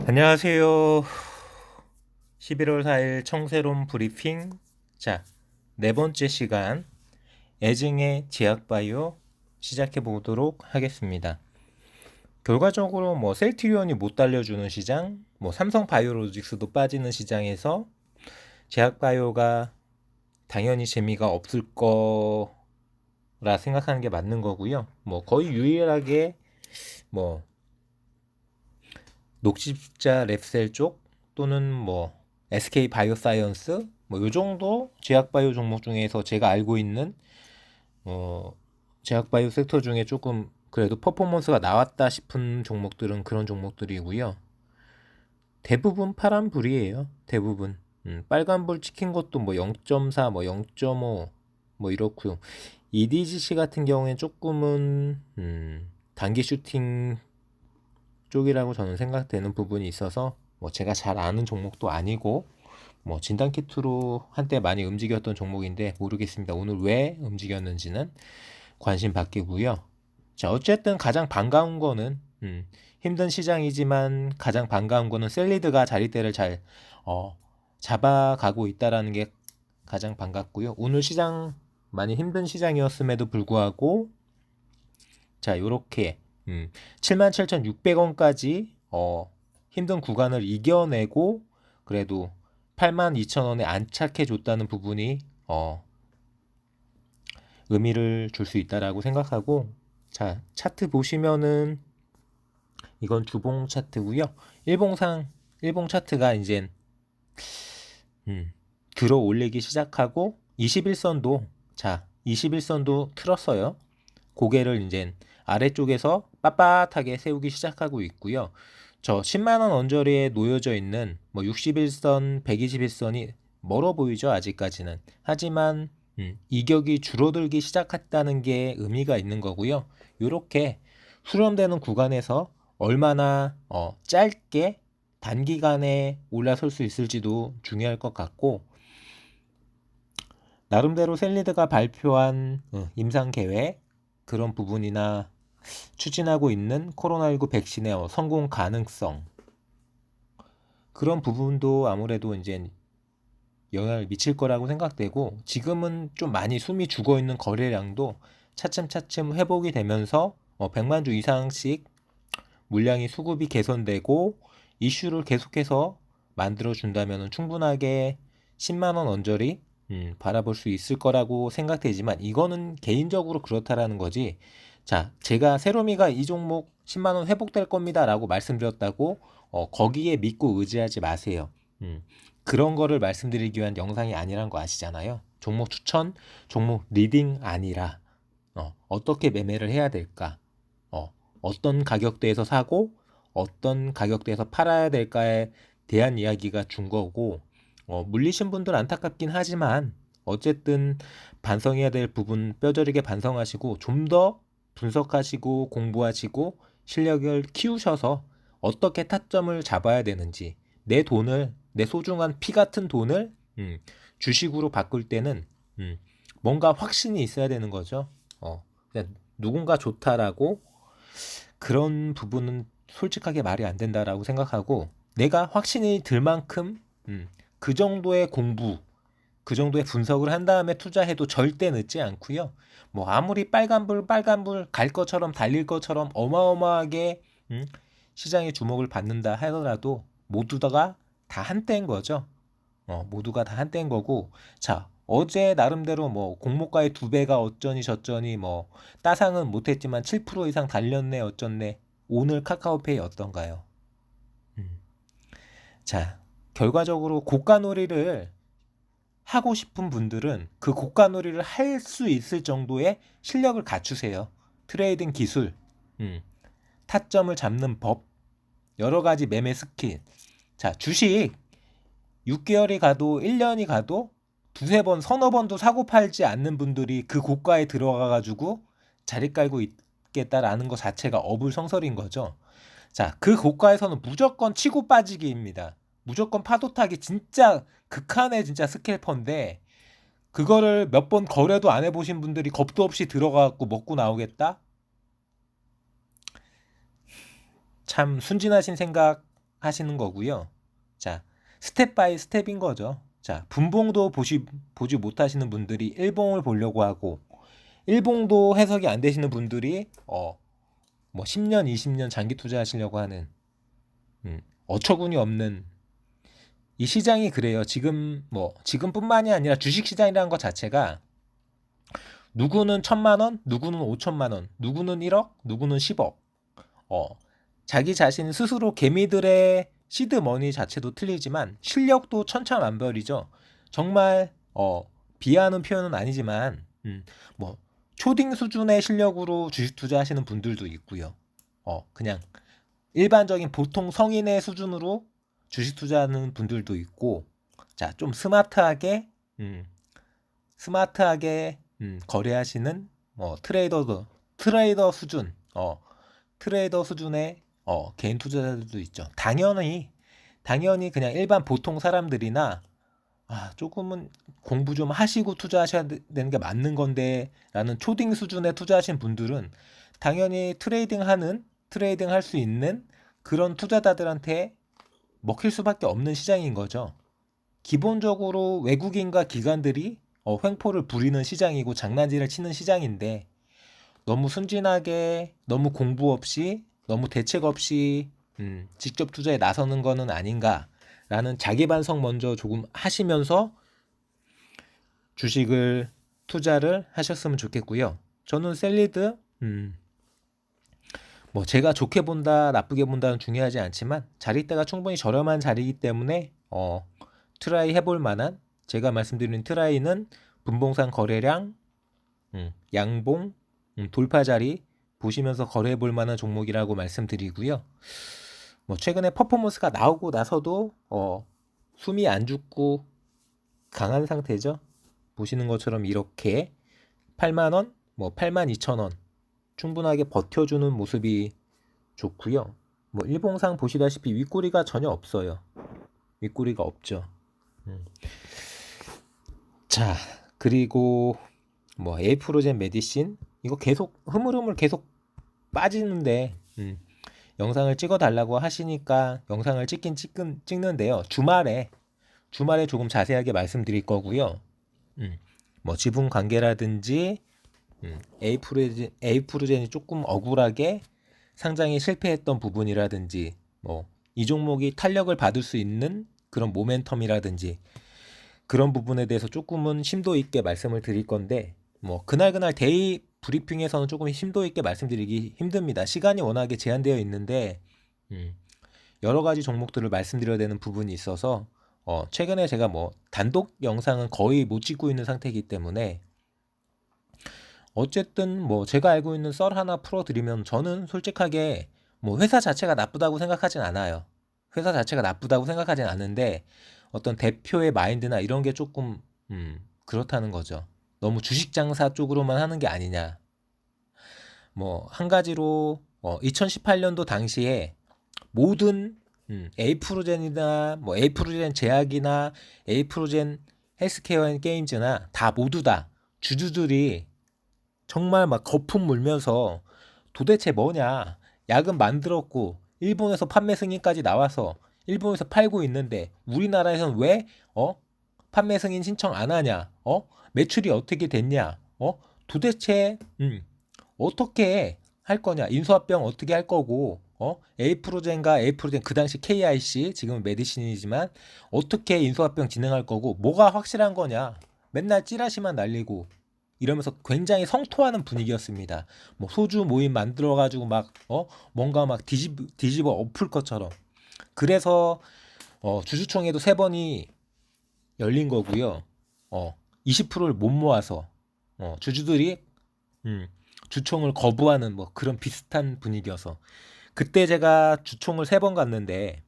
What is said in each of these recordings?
안녕하세요. 11월 4일 청새론 브리핑. 자, 네 번째 시간 애증의 제약바이오 시작해 보도록 하겠습니다. 결과적으로 셀트리온이 못 달려주는 시장, 삼성 바이오로직스도 빠지는 시장에서 제약바이오가 당연히 재미가 없을 거라 생각하는 게 맞는 거고요. 거의 유일하게 뭐 녹십자 랩셀 쪽 또는 SK 바이오사이언스 요 정도 제약바이오 종목 중에서 제가 알고 있는 어 제약바이오 섹터 중에 조금 그래도 퍼포먼스가 나왔다 싶은 종목들은 그런 종목들이고요. 대부분 파란불이에요. 대부분. 빨간불 찍힌 것도 0.4, 0.5 이렇고요. EDGC 같은 경우엔 조금은 단기 슈팅 쪽이라고 저는 생각되는 부분이 있어서 제가 잘 아는 종목도 아니고 진단키트로 한때 많이 움직였던 종목인데 모르겠습니다. 오늘 왜 움직였는지는 관심 받기고요. 자, 어쨌든 가장 반가운 거는 힘든 시장이지만 가장 반가운 거는 셀리드가 자리대를 잘 잡아가고 있다라는 게 가장 반갑고요. 오늘 시장 많이 힘든 시장이었음에도 불구하고 자, 요렇게 77,600원까지 힘든 구간을 이겨내고 그래도 82,000원에 안착해 줬다는 부분이 의미를 줄 수 있다라고 생각하고 자, 차트 보시면은 이건 주봉 차트고요. 일봉 차트가 이제 들어 올리기 시작하고 21선도 자, 21선도 틀었어요. 고개를 이제 아래쪽에서 빳빳하게 세우기 시작하고 있고요. 저 10만원 언저리에 놓여져 있는 61선, 121선이 멀어 보이죠, 아직까지는. 하지만 이격이 줄어들기 시작했다는 게 의미가 있는 거고요. 이렇게 수렴되는 구간에서 얼마나 짧게 단기간에 올라설 수 있을지도 중요할 것 같고 나름대로 셀리드가 발표한 임상 계획 그런 부분이나 추진하고 있는 코로나19 백신의 성공 가능성 그런 부분도 아무래도 이제 영향을 미칠 거라고 생각되고 지금은 좀 많이 숨이 죽어 있는 거래량도 차츰차츰 회복이 되면서 100만 주 이상씩 물량이 수급이 개선되고 이슈를 계속해서 만들어 준다면 충분하게 10만 원 언저리 바라볼 수 있을 거라고 생각되지만 이거는 개인적으로 그렇다라는 거지. 자, 제가 세로미가 이 종목 10만 원 회복될 겁니다라고 말씀드렸다고 거기에 믿고 의지하지 마세요. 그런 거를 말씀드리기 위한 영상이 아니란 거 아시잖아요. 종목 추천, 종목 리딩 아니라 어떻게 매매를 해야 될까? 어떤 가격대에서 사고 어떤 가격대에서 팔아야 될까에 대한 이야기가 준 거고 물리신 분들 안타깝긴 하지만 어쨌든 반성해야 될 부분 뼈저리게 반성하시고 좀 더 분석하시고 공부하시고 실력을 키우셔서 어떻게 타점을 잡아야 되는지 내 소중한 피 같은 돈을 주식으로 바꿀 때는 뭔가 확신이 있어야 되는 거죠. 그냥 누군가 좋다라고 그런 부분은 솔직하게 말이 안 된다라고 생각하고 내가 확신이 들 만큼 그 정도의 공부, 그 정도의 분석을 한 다음에 투자해도 절대 늦지 않고요. 아무리 빨간불 갈 것처럼 달릴 것처럼 어마어마하게 시장의 주목을 받는다 하더라도 모두가 다 한때인 거죠. 모두가 다 한때인 거고 자 어제 나름대로 공모가의 2배가 어쩌니 저쩌니 따상은 못했지만 7% 이상 달렸네 어쩌네 오늘 카카오페이 어떤가요? 음. 자 결과적으로 고가놀이를 하고 싶은 분들은 그 고가놀이를 할 수 있을 정도의 실력을 갖추세요. 트레이딩 기술, 타점을 잡는 법, 여러 가지 매매 스킬. 자 주식 6개월이 가도 1년이 가도 두세 번, 서너 번도 사고 팔지 않는 분들이 그 고가에 들어가 가지고 자리 깔고 있겠다라는 것 자체가 어불성설인 거죠. 자, 그 고가에서는 무조건 치고 빠지기입니다. 무조건 파도 타기 진짜 극한의 진짜 스캘퍼인데 그거를 몇 번 거래도 안 해보신 분들이 겁도 없이 들어가갖고 먹고 나오겠다? 참 순진하신 생각 하시는 거고요. 자, 스텝 바이 스텝인 거죠. 자, 분봉도 보지 못하시는 분들이 일봉을 보려고 하고, 일봉도 해석이 안 되시는 분들이 뭐 10년, 20년 장기 투자하시려고 하는 어처구니 없는 이 시장이 그래요. 지금뿐만이 아니라 주식 시장이라는 것 자체가 누구는 1,000만 원, 누구는 5천만 원, 누구는 1억, 누구는 10억. 자기 자신 스스로 개미들의 시드 머니 자체도 틀리지만 실력도 천차만별이죠. 정말 비하하는 표현은 아니지만 뭐 초딩 수준의 실력으로 주식 투자하시는 분들도 있고요. 그냥 일반적인 보통 성인의 수준으로 주식 투자하는 분들도 있고, 자, 좀 스마트하게 거래하시는 트레이더 수준, 트레이더 수준의 개인 투자자들도 있죠. 당연히 그냥 일반 보통 사람들이나 조금은 공부 좀 하시고 투자하셔야 되는 게 맞는 건데 라는 초딩 수준에 투자하신 분들은 당연히 트레이딩 할 수 있는 그런 투자자들한테 먹힐 수밖에 없는 시장인 거죠. 기본적으로 외국인과 기관들이 횡포를 부리는 시장이고 장난질을 치는 시장인데 너무 순진하게 너무 공부 없이 너무 대책 없이 직접 투자에 나서는 거는 아닌가라는 자기 반성 먼저 조금 하시면서 주식을 투자를 하셨으면 좋겠고요. 저는 셀리드 뭐 제가 좋게 본다 나쁘게 본다는 중요하지 않지만 자리대가 충분히 저렴한 자리이기 때문에 트라이 해볼 만한, 제가 말씀드린 트라이는 분봉상 거래량, 양봉, 돌파 자리 보시면서 거래해 볼 만한 종목이라고 말씀드리고요. 뭐 최근에 퍼포먼스가 나오고 나서도 숨이 안 죽고 강한 상태죠. 보시는 것처럼 이렇게 8만원, 뭐 82,000원 충분하게 버텨주는 모습이 좋고요. 뭐 일봉상 보시다시피 윗꼬리가 전혀 없어요. 윗꼬리가 없죠. 자, 그리고 뭐 에이프로젠 메디신 이거 계속 흐물흐물 계속 빠지는데 영상을 찍어 달라고 하시니까 영상을 찍는데요. 주말에 조금 자세하게 말씀드릴 거고요. 뭐 지분 관계라든지 에이프로젠이 조금 억울하게 상장에 실패했던 부분이라든지 뭐 이 종목이 탄력을 받을 수 있는 그런 모멘텀이라든지 그런 부분에 대해서 조금은 심도 있게 말씀을 드릴 건데 뭐 그날 데이 브리핑에서는 조금 심도 있게 말씀드리기 힘듭니다. 시간이 워낙에 제한되어 있는데 여러 가지 종목들을 말씀드려야 되는 부분이 있어서 최근에 제가 뭐 단독 영상은 거의 못 찍고 있는 상태이기 때문에 어쨌든 뭐 제가 알고 있는 썰 하나 풀어드리면 저는 솔직하게 뭐 회사 자체가 나쁘다고 생각하진 않아요. 회사 자체가 나쁘다고 생각하진 않는데 어떤 대표의 마인드나 이런 게 조금 그렇다는 거죠. 너무 주식 장사 쪽으로만 하는 게 아니냐. 뭐 한 가지로 2018년도 당시에 모든 에이프로젠이나 뭐 에이프로젠 제약이나 에이프로젠 헬스케어 앤 게임즈나 다 모두 다 주주들이 정말 막 거품 물면서 도대체 뭐냐, 약은 만들었고 일본에서 판매 승인까지 나와서 일본에서 팔고 있는데 우리나라에서는 왜 판매 승인 신청 안 하냐, 매출이 어떻게 됐냐, 도대체 어떻게 할 거냐, 인수합병 어떻게 할 거고, 에이프로젠 그 당시 KIC 지금은 메디신이지만 어떻게 인수합병 진행할 거고 뭐가 확실한 거냐, 맨날 찌라시만 날리고 이러면서 굉장히 성토하는 분위기였습니다. 뭐 소주 모임 만들어가지고 막 뭔가 막 뒤집어 엎을 것처럼. 그래서 주주총회도 3번이 열린 거고요. 20%를 못 모아서 주주들이 주총을 거부하는 뭐 그런 비슷한 분위기여서 그때 제가 주총을 3번 갔는데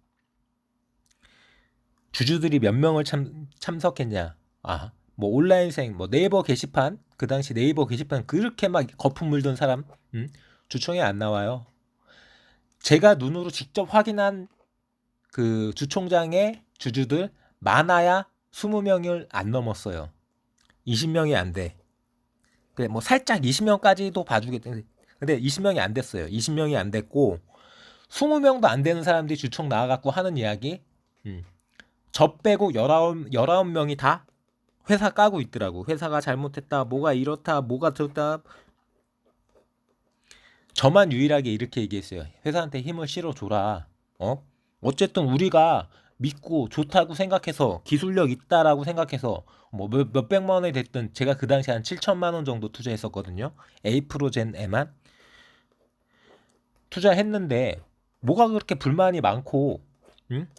주주들이 몇 명을 참석했냐? 뭐 온라인생, 뭐 네이버 게시판, 그 당시 네이버 게시판 그렇게 막 거품 물던 사람 주총에 안 나와요. 제가 눈으로 직접 확인한 그 주총장의 주주들 많아야 20명을 안 넘었어요. 20명이 안 돼. 뭐 살짝 20명까지도 봐주겠는데 근데 20명이 안 됐어요. 20명이 안 됐고 20명도 안 되는 사람들이 주총 나와갖고 하는 이야기. 저 빼고 19명이 다 회사 까고 있더라고. 회사가 잘못했다, 뭐가 이렇다, 뭐가 저렇다. 저만 유일하게 이렇게 얘기했어요. 회사한테 힘을 실어줘라. 어쨌든 우리가 믿고 좋다고 생각해서 기술력 있다라고 생각해서 뭐 몇백만 원이 됐든 제가 그 당시에 한 7천만 원 정도 투자했었거든요. 에이프로젠에만 투자했는데 뭐가 그렇게 불만이 많고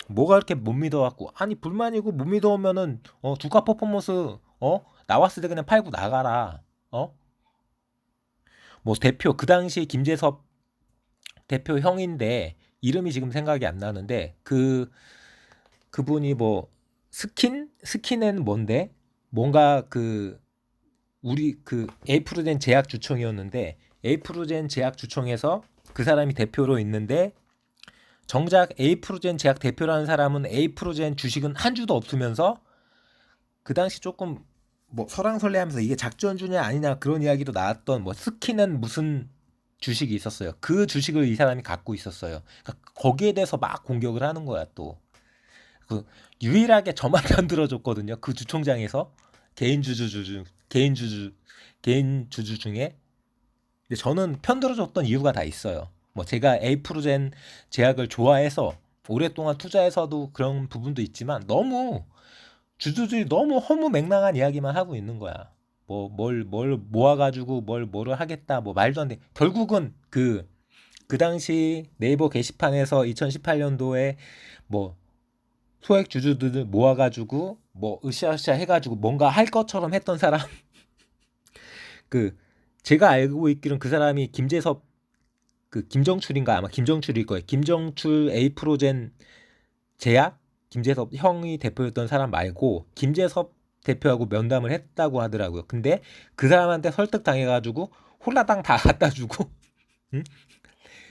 뭐가 그렇게 못 믿어갖고 아니 불만이고 못 믿어오면은 주가 퍼포먼스 나왔을 때 그냥 팔고 나가라. 뭐 대표 그 당시 김재섭 대표 형인데 이름이 지금 생각이 안 나는데 그분이 뭐 스킨은 뭔데 뭔가 우리 에이프로젠 제약 주총이었는데 에이프로젠 제약 주총에서 그 사람이 대표로 있는데 정작 에이프로젠 제약 대표라는 사람은 에이프로젠 주식은 한 주도 없으면서 그 당시 조금 뭐 설왕설래하면서 이게 작전주냐 아니냐 그런 이야기도 나왔던 뭐 스킨은 무슨 주식이 있었어요. 그 주식을 이 사람이 갖고 있었어요. 그러니까 거기에 대해서 막 공격을 하는 거야 또. 유일하게 저만 편들어줬거든요. 그 주총장에서 개인 주주 중에. 근데 저는 편들어줬던 이유가 다 있어요. 뭐 제가 에이프로젠 제약을 좋아해서 오랫동안 투자해서도 그런 부분도 있지만 너무 주주들이 너무 허무맹랑한 이야기만 하고 있는 거야. 뭘 모아가지고 뭐를 하겠다 뭐 말도 안 돼. 결국은 그 당시 네이버 게시판에서 2018년도에 뭐 소액 주주들을 모아가지고 뭐 으쌰으쌰 해가지고 뭔가 할 것처럼 했던 사람 제가 알고 있기로는 그 사람이 김재섭 김정출인가 아마 김정출일 거예요. 김정출 에이프로젠 제약 김재섭 형이 대표였던 사람 말고 김재섭 대표하고 면담을 했다고 하더라고요. 근데 그 사람한테 설득 당해가지고 홀라당 다 갖다 주고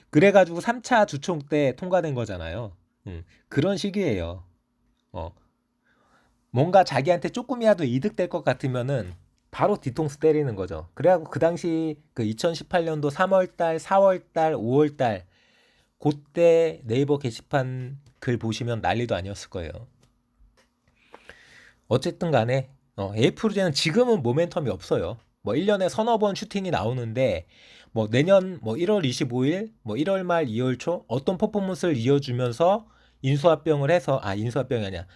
그래가지고 3차 주총 때 통과된 거잖아요. 그런 식이에요. 뭔가 자기한테 조금이라도 이득될 것 같으면은 바로 뒤통수 때리는 거죠. 그래갖고 그 당시 2018년도 3월달, 4월달, 5월달 그때 네이버 게시판 글 보시면 난리도 아니었을 거예요. 어쨌든 간에 에이프로젠은 지금은 모멘텀이 없어요. 뭐 1년에 서너 번 슈팅이 나오는데 뭐 내년 뭐 1월 25일, 뭐 1월 말 2월 초 어떤 퍼포먼스를 이어주면서 인수합병을 해서 인수합병이 아니야.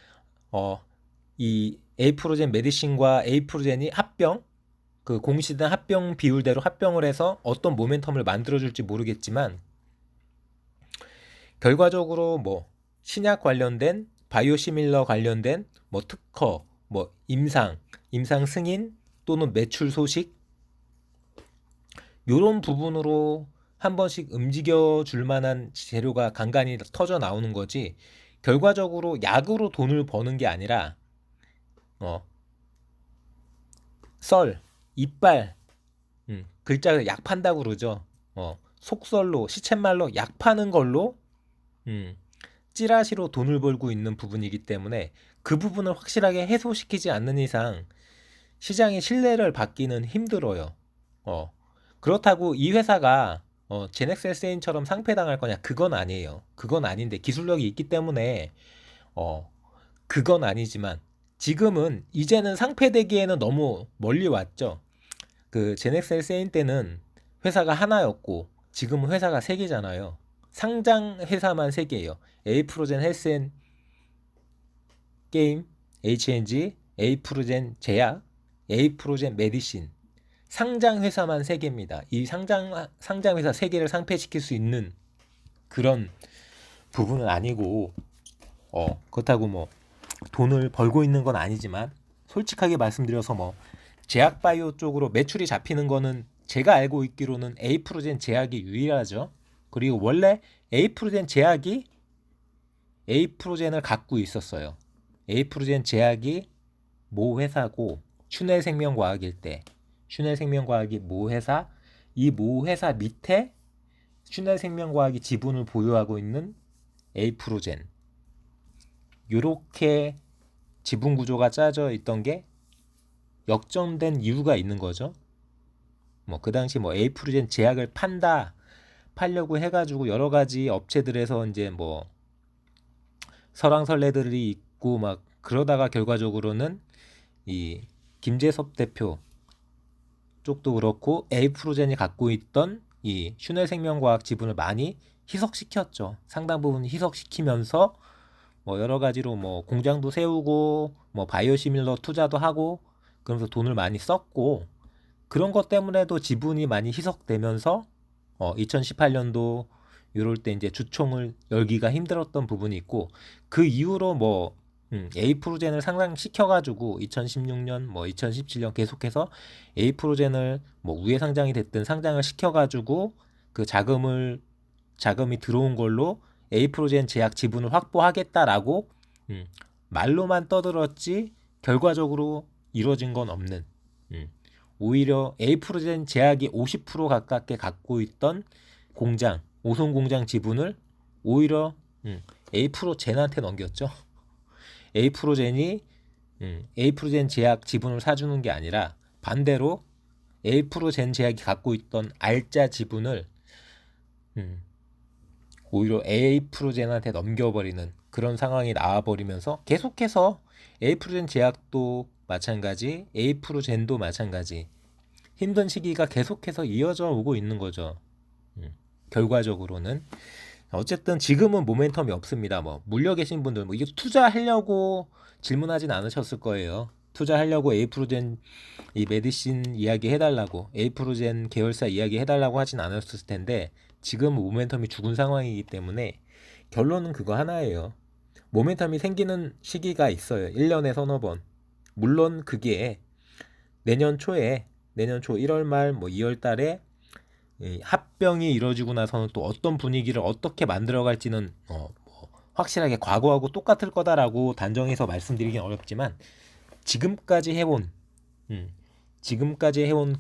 이 에이프로젠 메디신과 에이프로젠이 합병 공시된 합병 비율대로 합병을 해서 어떤 모멘텀을 만들어줄지 모르겠지만 결과적으로 뭐 신약 관련된 바이오시밀러 관련된 뭐 특허 뭐 임상 승인 또는 매출 소식 요런 부분으로 한 번씩 움직여 줄 만한 재료가 간간히 터져 나오는 거지 결과적으로 약으로 돈을 버는 게 아니라 썰 이빨 글자가 약 판다고 그러죠. 속설로 시쳇말로 약 파는 걸로 찌라시로 돈을 벌고 있는 부분이기 때문에 그 부분을 확실하게 해소시키지 않는 이상 시장의 신뢰를 받기는 힘들어요. 그렇다고 이 회사가 제넥셀세인처럼 상폐당할 거냐? 그건 아니에요. 그건 아닌데 기술력이 있기 때문에 그건 아니지만 지금은 이제는 상폐되기에는 너무 멀리 왔죠. 그 제넥셀세인 때는 회사가 하나였고 지금은 회사가 세 개잖아요. 상장 회사만 세 개예요. 에이프로젠 헬스앤 게임, HNG, 에이프로젠 제약, 에이프로젠 메디신. 상장 회사만 세 개입니다. 이 상장 회사 세 개를 상폐시킬 수 있는 그런 부분은 아니고 그렇다고 뭐 돈을 벌고 있는 건 아니지만 솔직하게 말씀드려서 뭐 제약바이오 쪽으로 매출이 잡히는 거는 제가 알고 있기로는 에이프로젠 제약이 유일하죠. 그리고 원래 에이프로젠 제약이 에이프로젠을 갖고 있었어요. 에이프로젠 제약이 모 회사고 슈넬생명과학일 때 슈넬생명과학이 모 회사 이 모 회사 밑에 슈넬생명과학이 지분을 보유하고 있는 에이프로젠 요렇게 지분 구조가 짜져 있던 게 역전된 이유가 있는 거죠. 뭐 그 당시 뭐 에이프로젠 제약을 판다 팔려고 해가지고 여러 가지 업체들에서 이제 뭐 설왕설래들이 있고 막 그러다가 결과적으로는 이 김재섭 대표 쪽도 그렇고 에이프로젠이 갖고 있던 이 슈넬생명과학 지분을 많이 희석시켰죠. 상당 부분 희석시키면서 뭐 여러 가지로 뭐 공장도 세우고 뭐 바이오시밀러 투자도 하고 그러면서 돈을 많이 썼고 그런 것 때문에도 지분이 많이 희석되면서 2018년도 이럴 때 이제 주총을 열기가 힘들었던 부분이 있고 그 이후로 뭐 에이프로젠을 상장시켜가지고 2016년 뭐 2017년 계속해서 에이프로젠을 뭐 우회 상장이 됐든 상장을 시켜가지고 그 자금이 들어온 걸로 에이프로젠 제약 지분을 확보하겠다라고 말로만 떠들었지 결과적으로 이루어진 건 없는 오히려 에이프로젠 제약이 50% 가깝게 갖고 있던 공장 오송 공장 지분을 오히려 에이프로젠한테 넘겼죠. 에이프로젠이 에이프로젠 제약 지분을 사주는 게 아니라 반대로 에이프로젠 제약이 갖고 있던 알짜 지분을 오히려 에이프로젠한테 넘겨버리는 그런 상황이 나와버리면서 계속해서 에이프로젠 제약도 마찬가지, 에이프로젠도 마찬가지 힘든 시기가 계속해서 이어져 오고 있는 거죠. 결과적으로는 어쨌든 지금은 모멘텀이 없습니다. 뭐 물려 계신 분들 뭐 이게 투자하려고 질문하진 않으셨을 거예요. 투자하려고 에이프로젠 이 메디신 이야기 해달라고 에이프로젠 계열사 이야기 해달라고 하진 않았을 텐데 지금 모멘텀이 죽은 상황이기 때문에 결론은 그거 하나예요. 모멘텀이 생기는 시기가 있어요. 1년에 서너 번. 물론 그게 내년 초 1월 말 뭐 2월 달에 합병이 이루어지고 나서는 또 어떤 분위기를 어떻게 만들어 갈지는 뭐 확실하게 과거하고 똑같을 거다라고 단정해서 말씀드리긴 어렵지만 지금까지 해온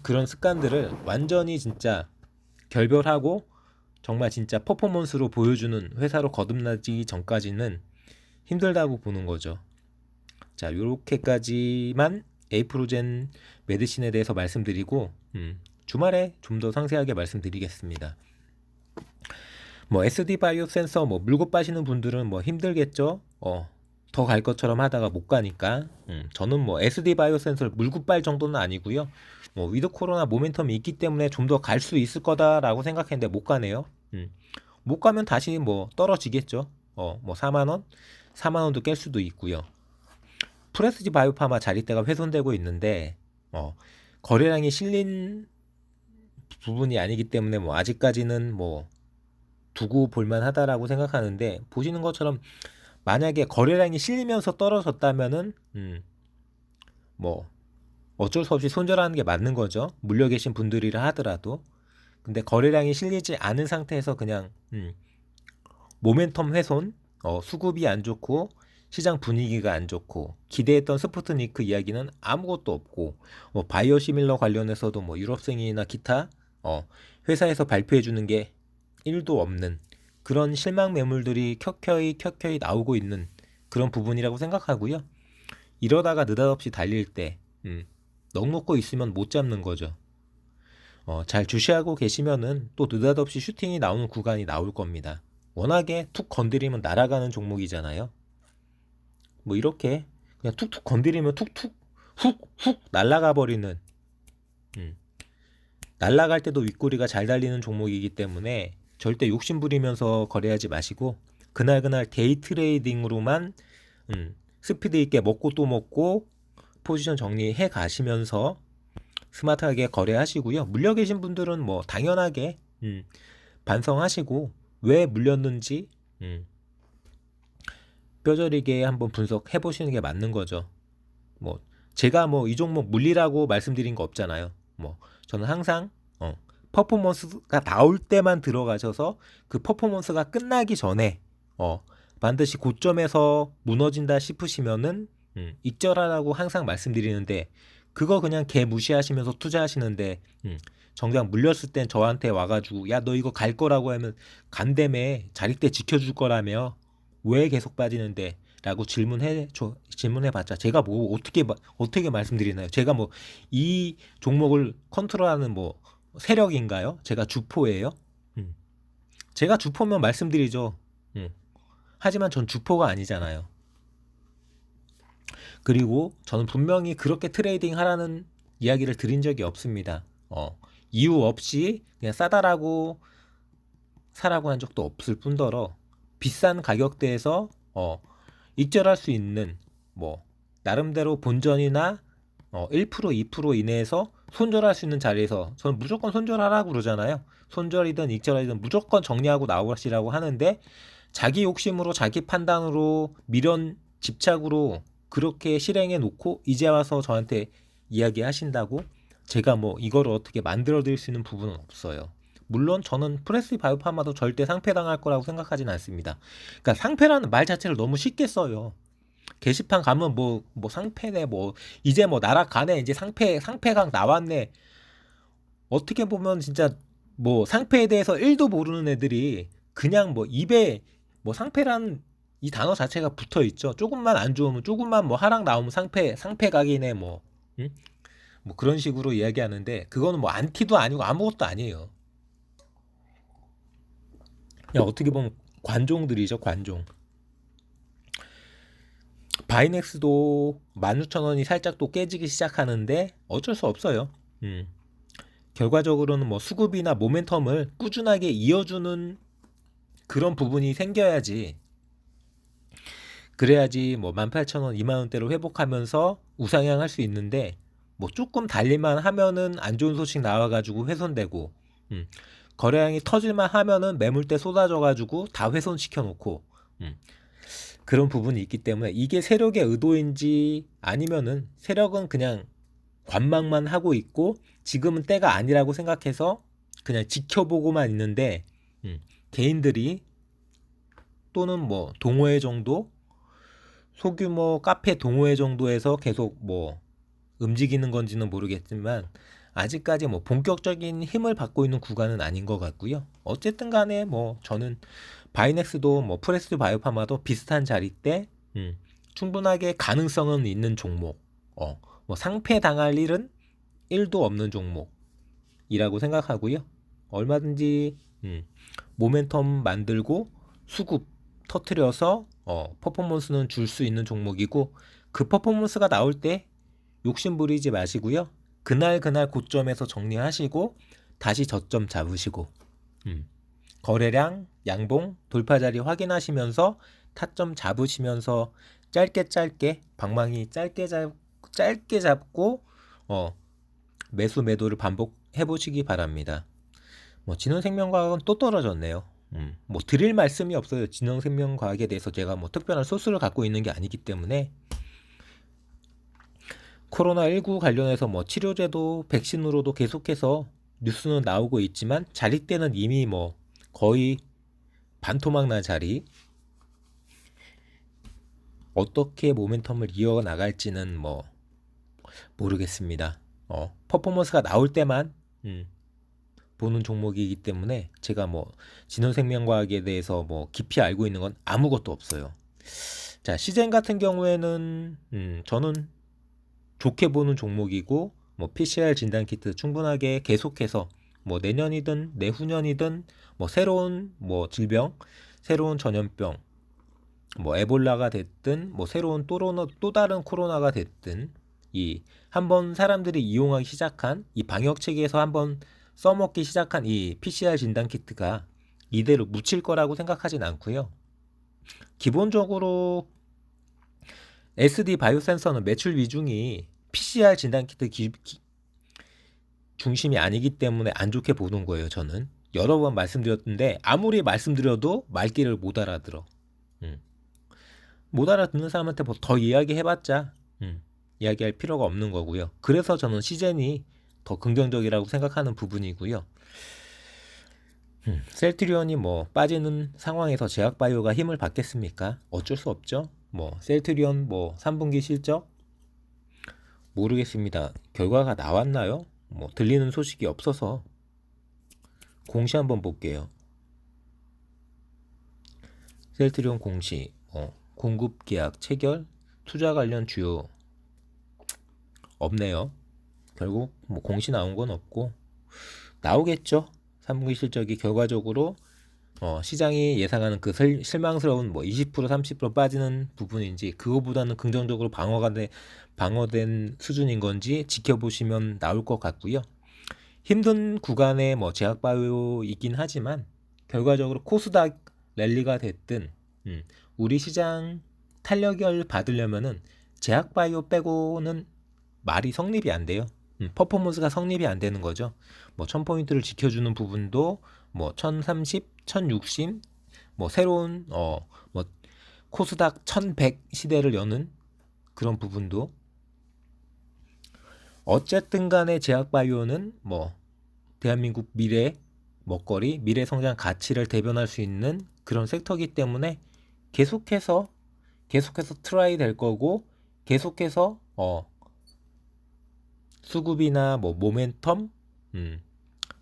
그런 습관들을 완전히 진짜 결별하고 정말 진짜 퍼포먼스로 보여주는 회사로 거듭나기 전까지는 힘들다고 보는 거죠. 자, 요렇게까지만 에이프로젠 메디신에 대해서 말씀드리고 주말에 좀 더 상세하게 말씀드리겠습니다. 뭐 SD 바이오 센서 뭐 물고 빠시는 분들은 뭐 힘들겠죠. 더 갈 것처럼 하다가 못 가니까. 저는 뭐 SD 바이오 센서를 물고 빨 정도는 아니고요. 뭐 위드 코로나 모멘텀이 있기 때문에 좀 더 갈 수 있을 거다라고 생각했는데 못 가네요. 못 가면 다시 뭐 떨어지겠죠. 뭐 4만 원도 깰 수도 있고요. 프레스지 바이오파마 자리대가 훼손되고 있는데 거래량이 실린 부분이 아니기 때문에 뭐 아직까지는 뭐 두고 볼만하다라고 생각하는데 보시는 것처럼 만약에 거래량이 실리면서 떨어졌다면은 뭐 어쩔 수 없이 손절하는 게 맞는 거죠. 물려 계신 분들이라 하더라도. 근데 거래량이 실리지 않은 상태에서 그냥 모멘텀 훼손, 수급이 안 좋고 시장 분위기가 안 좋고 기대했던 스푸트니크 이야기는 아무것도 없고 바이오시밀러 관련해서도 뭐 유럽생이나 기타 회사에서 발표해 주는 게 1도 없는 그런 실망 매물들이 켜켜이 나오고 있는 그런 부분이라고 생각하고요. 이러다가 느닷없이 달릴 때 넋놓고 있으면 못 잡는 거죠. 잘 주시하고 계시면은 또 느닷없이 슈팅이 나오는 구간이 나올 겁니다. 워낙에 툭 건드리면 날아가는 종목이잖아요. 뭐 이렇게 그냥 툭툭 건드리면 툭툭 훅훅 날아가 버리는 날아갈 때도 윗꼬리가 잘 달리는 종목이기 때문에 절대 욕심 부리면서 거래하지 마시고 그날 데이 트레이딩으로만 스피드 있게 먹고 또 먹고 포지션 정리해 가시면서 스마트하게 거래하시고요. 물려 계신 분들은 뭐 당연하게 반성하시고 왜 물렸는지 뼈저리게 한번 분석해 보시는 게 맞는 거죠. 뭐 제가 뭐 이 종목 물리라고 말씀드린 거 없잖아요. 뭐 저는 항상 퍼포먼스가 나올 때만 들어가셔서 그 퍼포먼스가 끝나기 전에 반드시 고점에서 무너진다 싶으시면은 익절하라고 항상 말씀드리는데 그거 그냥 개 무시하시면서 투자하시는데 정작 물렸을 땐 저한테 와가지고 야 너 이거 갈 거라고 하면 간다며 자리대 지켜줄 거라며 왜 계속 빠지는데 라고 질문해봤자 제가 뭐 어떻게 말씀드리나요? 제가 뭐 이 종목을 컨트롤하는 뭐 세력인가요? 제가 주포예요? 제가 주포면 말씀드리죠. 하지만 전 주포가 아니잖아요. 그리고 저는 분명히 그렇게 트레이딩 하라는 이야기를 드린 적이 없습니다. 이유 없이 그냥 싸다라고 사라고 한 적도 없을 뿐더러 비싼 가격대에서 익절할 수 있는 뭐 나름대로 본전이나 1% 2% 이내에서 손절할 수 있는 자리에서 저는 무조건 손절하라고 그러잖아요. 손절이든 익절이든 무조건 정리하고 나오시라고 하는데 자기 욕심으로 자기 판단으로 미련 집착으로 그렇게 실행해 놓고 이제 와서 저한테 이야기하신다고 제가 뭐 이거를 어떻게 만들어 드릴 수 있는 부분은 없어요. 물론 저는 프레스 바이오파마도 절대 상패당할 거라고 생각하진 않습니다. 그러니까 상패라는 말 자체를 너무 쉽게 써요. 게시판 가면 뭐 상패네 뭐 이제 뭐 날아가네 이제 상패강 나왔네. 어떻게 보면 진짜 뭐 상패에 대해서 1도 모르는 애들이 그냥 뭐 입에 뭐 상패란 이 단어 자체가 붙어 있죠. 조금만 안 좋으면 조금만 뭐 하락 나오면 상패각이네 뭐. 응? 뭐 그런 식으로 이야기하는데 그거는 뭐 안티도 아니고 아무것도 아니에요. 그냥 어떻게 보면 관종들이죠, 관종. 바이넥스도 16,000원이 살짝 또 깨지기 시작하는데 어쩔 수 없어요. 결과적으로는 뭐 수급이나 모멘텀을 꾸준하게 이어주는 그런 부분이 생겨야지. 그래야지 뭐 18,000원, 20,000원대로 회복하면서 우상향 할 수 있는데 뭐 조금 달릴만 하면은 안 좋은 소식 나와가지고 훼손되고 거래량이 터질만 하면은 매물대 쏟아져가지고 다 훼손시켜 놓고 그런 부분이 있기 때문에 이게 세력의 의도인지 아니면은 세력은 그냥 관망만 하고 있고 지금은 때가 아니라고 생각해서 그냥 지켜보고만 있는데 개인들이 또는 뭐 동호회 정도 소규모 카페 동호회 정도에서 계속 뭐 움직이는 건지는 모르겠지만 아직까지 뭐 본격적인 힘을 받고 있는 구간은 아닌 것 같고요. 어쨌든 간에 뭐 저는 바이넥스도 뭐 프레스 바이오파마도 비슷한 자리대 충분하게 가능성은 있는 종목 뭐 상패 당할 일은 1도 없는 종목이라고 생각하고요. 얼마든지 모멘텀 만들고 수급 터트려서 퍼포먼스는 줄 수 있는 종목이고 그 퍼포먼스가 나올 때 욕심 부리지 마시고요. 그날 고점에서 정리하시고 다시 저점 잡으시고 거래량, 양봉, 돌파 자리 확인하시면서 타점 잡으시면서 짧게 방망이 짧게 잡고 매수 매도를 반복해 보시기 바랍니다. 뭐 진흥생명과학은 또 떨어졌네요. 뭐 드릴 말씀이 없어요. 진흥생명과학에 대해서 제가 뭐 특별한 소스를 갖고 있는 게 아니기 때문에 코로나19 관련해서 뭐 치료제도 백신으로도 계속해서 뉴스는 나오고 있지만 자리대는 이미 뭐 거의 반토막 난 자리 어떻게 모멘텀을 이어나갈지는 뭐 모르겠습니다. 퍼포먼스가 나올 때만 보는 종목이기 때문에 제가 뭐 진흥생명과학에 대해서 뭐 깊이 알고 있는 건 아무것도 없어요. 자, 시젠 같은 경우에는 저는 좋게 보는 종목이고 뭐 PCR 진단 키트 충분하게 계속해서 뭐 내년이든 내후년이든 뭐 새로운 뭐 질병, 새로운 전염병, 뭐 에볼라가 됐든 뭐 새로운 또 다른 코로나가 됐든 이 한번 사람들이 이용하기 시작한 이 방역 체계에서 한번 써먹기 시작한 이 PCR 진단 키트가 이대로 묻힐 거라고 생각하진 않고요. 기본적으로 SD 바이오 센서는 매출 비중이 PCR 진단 키트 중심이 아니기 때문에 안 좋게 보는 거예요. 저는 여러 번 말씀드렸는데 아무리 말씀드려도 말귀를 못 알아들어. 못 알아듣는 사람한테 뭐 더 이야기해봤자 이야기할 필요가 없는 거고요. 그래서 저는 시젠이 더 긍정적이라고 생각하는 부분이고요. 셀트리온이 뭐 빠지는 상황에서 제약바이오가 힘을 받겠습니까? 어쩔 수 없죠. 뭐 셀트리온 뭐 3분기 실적 모르겠습니다. 결과가 나왔나요? 뭐 들리는 소식이 없어서 공시 한번 볼게요. 셀트리온 공시 공급 계약 체결 투자 관련 주요 없네요. 결국 뭐 공시 나온 건 없고 나오겠죠. 3분기 실적이 결과적으로 시장이 예상하는 그 실망스러운 뭐 20% 30% 빠지는 부분인지 그거보다는 긍정적으로 방어된 수준인 건지 지켜보시면 나올 것 같고요. 힘든 구간의 뭐 제약바이오이긴 하지만 결과적으로 코스닥 랠리가 됐든 우리 시장 탄력을 받으려면은 제약바이오 빼고는 말이 성립이 안 돼요. 퍼포먼스가 성립이 안 되는 거죠. 뭐 1000포인트를 지켜주는 부분도 뭐 1030, 1060, 뭐 새로운 뭐 코스닥 1100 시대를 여는 그런 부분도 어쨌든 간에 제약바이오는 뭐 대한민국 미래 먹거리, 미래 성장 가치를 대변할 수 있는 그런 섹터이기 때문에 계속해서 트라이 될 거고 계속해서 수급이나 뭐 모멘텀,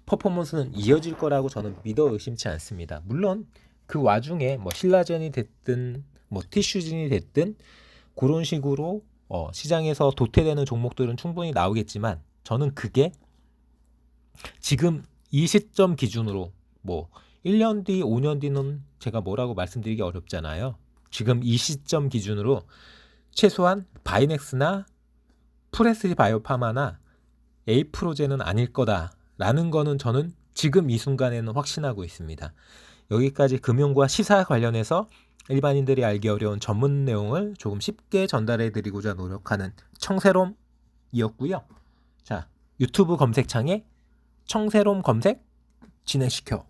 퍼포먼스는 이어질 거라고 저는 믿어 의심치 않습니다. 물론 그 와중에 뭐 신라젠이 됐든 뭐 티슈진이 됐든 그런 식으로 시장에서 도태되는 종목들은 충분히 나오겠지만 저는 그게 지금 이 시점 기준으로 뭐 1년 뒤, 5년 뒤는 제가 뭐라고 말씀드리기 어렵잖아요. 지금 이 시점 기준으로 최소한 바이넥스나 프레스리 바이오파마나 에이프로젠은 아닐 거다라는 거는 저는 지금 이 순간에는 확신하고 있습니다. 여기까지 금융과 시사 관련해서 일반인들이 알기 어려운 전문 내용을 조금 쉽게 전달해 드리고자 노력하는 청새롬이었고요. 자, 유튜브 검색창에 청새롬 검색 진행시켜